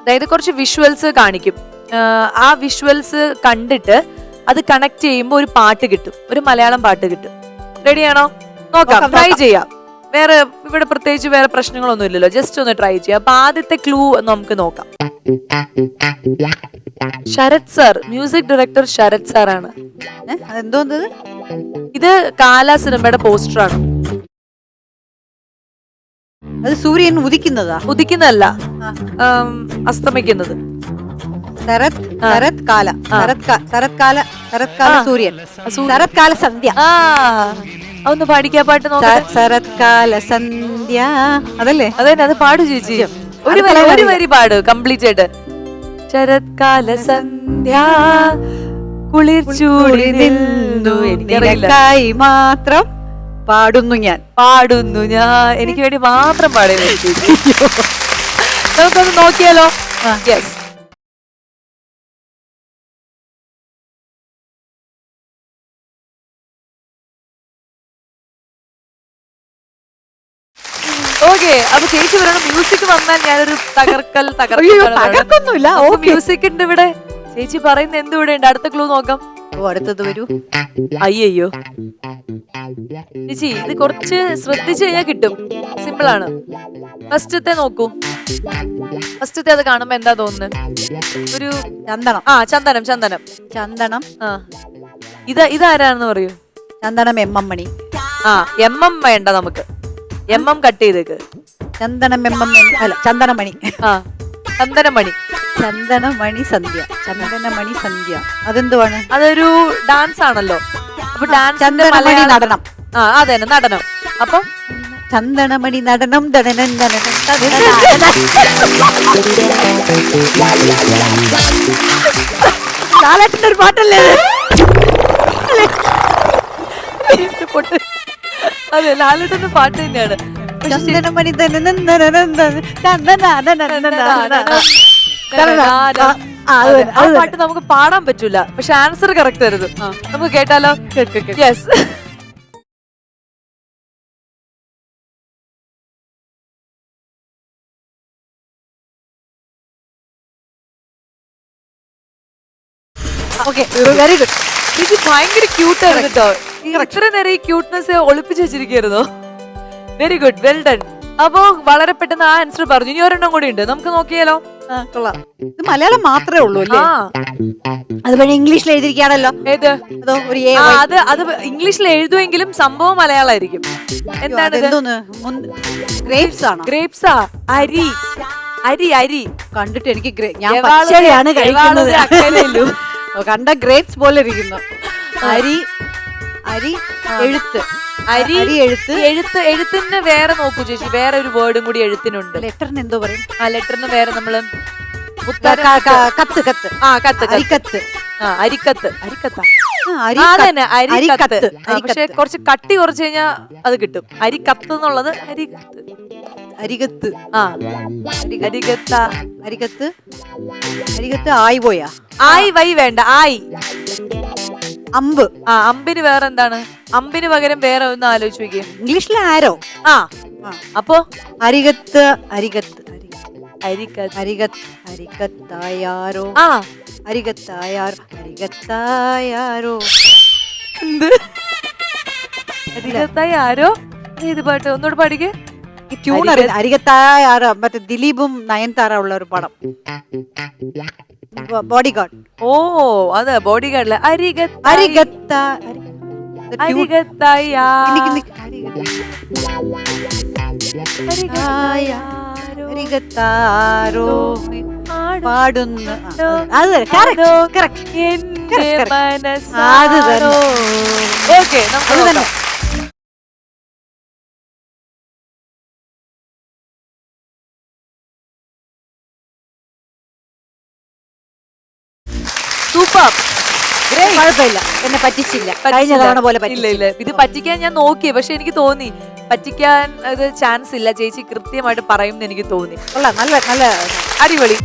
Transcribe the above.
അതായത് കുറച്ച് വിഷ്വൽസ് കാണിക്കും. ആ വിഷ്വൽസ് കണ്ടിട്ട് അത് കണക്ട് ചെയ്യുമ്പോൾ ഒരു പാട്ട് കിട്ടും, ഒരു മലയാളം പാട്ട് കിട്ടും. റെഡിയാണോ? നോക്കാം, ട്രൈ ചെയ്യാം. വേറെ ഇവിടെ പ്രത്യേകിച്ച് വേറെ പ്രശ്നങ്ങളൊന്നും ഇല്ലല്ലോ, ജസ്റ്റ് ഒന്ന് ട്രൈ ചെയ്യാം. അപ്പൊ ആദ്യത്തെ ക്ലൂ നമുക്ക് നോക്കാം. Sharath sir, music director Sharath sir ആണ്. അതെന്തോന്നത്? ഇത് കാല സിനിമയുടെ പോസ്റ്ററാണ്. അത് സൂര്യൻ ഉദിക്കുന്നതാ? ഉദിക്കുന്നതല്ല, അസ്തമിക്കുന്നത്. ശരത്കാല സൂര്യൻ, ശരത്കാല സന്ധ്യ. ഒന്ന് പാടിക്കാ പാട്ട് നോക്കാം. ശരത്കാല സന്ധ്യ, അതല്ലേ? അതന്നെ, അത് പാടു ചേച്ചി. ഒരു വരി പാട് കംപ്ലീറ്റ് ആയിട്ട്. ശരത്കാല സന്ധ്യ കുളിർ ചൂടി നിന്നു, എനിക്കായി മാത്രം പാടുന്നു ഞാൻ. എനിക്ക് വേണ്ടി മാത്രം പാടുന്നു. നമുക്കൊന്ന് നോക്കിയാലോ? യെസ്. ഓക്കെ, അപ്പൊ ചേച്ചി പറയണം മ്യൂസിക് വന്നാൽ ഞാനൊരു തകർക്കൊന്നുമില്ല. മ്യൂസിക് ഉണ്ട് ഇവിടെ. ചേച്ചി പറയുന്ന എന്ത് ഇവിടെ ഉണ്ട്? അടുത്ത ക്ലൂ നോക്കാം. അടുത്തത് വരൂ. അയ്യോ ചേച്ചി, ഇത് കുറച്ച് ശ്രദ്ധിച്ചു കഴിഞ്ഞാൽ കിട്ടും. സിമ്പിൾ ആണ്. ഫസ്റ്റത്തെ നോക്കൂ. ഫസ്റ്റത്തെ അത് കാണുമ്പോ എന്താ തോന്നുന്നത്? ഒരു ചന്ദനം. ചന്ദനം. ഇതാരാണെന്ന് പറയൂ. ചന്ദനം MM മണി. MM വേണ്ട, നമുക്ക് MM കട്ട് ചെയ്തേക്ക്. ചന്ദനം MM അല്ല, ചന്ദനമണി. ചന്ദനമണി സന്ധ്യ. അതെന്തുവാണ്? അതൊരു ഡാൻസ് ആണല്ലോ. അപ്പൊ ഡാൻസ്, ചന്ദനമണി നടനം. അതന്നെ, നടനം. അപ്പൊ ചന്ദനമണി നടനം. ലാലേട്ടന്റെ ഒരു പാട്ടല്ലേ? അതെ, ലാലേട്ടന്റെ പാട്ട് തന്നെയാണ്. ചന്ദനമണി ആ പാട്ട് നമുക്ക് പാടാൻ പറ്റൂല, പക്ഷെ ആൻസർ കറക്റ്റ് ആയിരുന്നു. നമുക്ക് കേട്ടാലോ? യെസ്. Very good. ഇത് ഭയങ്കര ക്യൂട്ടായിരുന്നു കേട്ടോ. ഇത്ര നേരം ഈ ക്യൂട്ട്നെസ് ഒളിപ്പിച്ചു വെച്ചിരിക്കുന്നു. Very good, well done. അപ്പൊ വളരെ പെട്ടെന്ന് ആ ആൻസർ പറഞ്ഞു. ഇനി ഒരെണ്ണം കൂടി ഉണ്ട്, നമുക്ക് നോക്കിയാലോ? ഇത് മലയാളം മാത്രമേ ഉള്ളൂ അല്ലേ? അത് വഴി ഇംഗ്ലീഷിൽ എഴുതിയിരിക്കുകയാണല്ലോ. ഏത്? അത് ഇംഗ്ലീഷിൽ എഴുതുമെങ്കിലും സംഭവം മലയാളമായിരിക്കും. എന്താണ്? ഗ്രേപ്സാ? അരി. കണ്ടിട്ട് എനിക്ക് ഞാൻ പച്ചരിയാണ് കഴിക്കുന്നത്. കണ്ട ഗ്രേപ്സ് പോലെ ഇരിക്കുന്നു. അരി എഴുത്ത്. എഴുത്തിന് വേറെ നോക്കൂ ചേച്ചി, വേറെ ഒരു വേർഡും കൂടി എഴുത്തിനുണ്ട്. ലെറ്ററിന് എന്തോ പറയും? ലെറ്ററിന് വേറെ നമ്മള് അരിക്കത്ത്. പക്ഷെ കുറച്ച് കട്ടി കുറച്ച് കഴിഞ്ഞാ അത് കിട്ടും. അരിക്കത്ത് എന്നുള്ളത് അരികത്ത് ആയി പോയാ? ആയി വൈ വേണ്ട, ആയി. അമ്പ്. അമ്പിന് വേറെ എന്താണ്? അമ്പിന് പകരം വേറെ ഒന്ന് ആലോചിച്ച് നോക്കിയേ. ഇംഗ്ലീഷിലെ ആരോ. അപ്പോ അരികത്തായാരോ. എന്ത് അരികത്തായാരോ? ഏത് പാട്ട്? ഒന്നുകൂടെ പാടിക്കേ. ട്യൂൺ അറിയാം. അരികത്തായാരോ മറ്റേ ദിലീപും നയൻതാര ഉള്ള ഒരു പടം. ബോഡിഗാർഡ്. ഓ, അതെ, ബോഡിഗാർഡിലെ പാടുന്നു. സൂപ്പർ. കുഴപ്പമില്ല, എന്നെ പറ്റിച്ചില്ല. കഴിഞ്ഞ തവണ പോലെ ഇല്ല. ഇത് പറ്റിക്കാൻ ഞാൻ നോക്കി, പക്ഷെ എനിക്ക് തോന്നി പറ്റിക്കാൻ ചാൻസ് ഇല്ല. ചേച്ചി കൃത്യമായിട്ട് പറയും എന്ന് എനിക്ക് തോന്നി. നല്ല അടിപൊളി.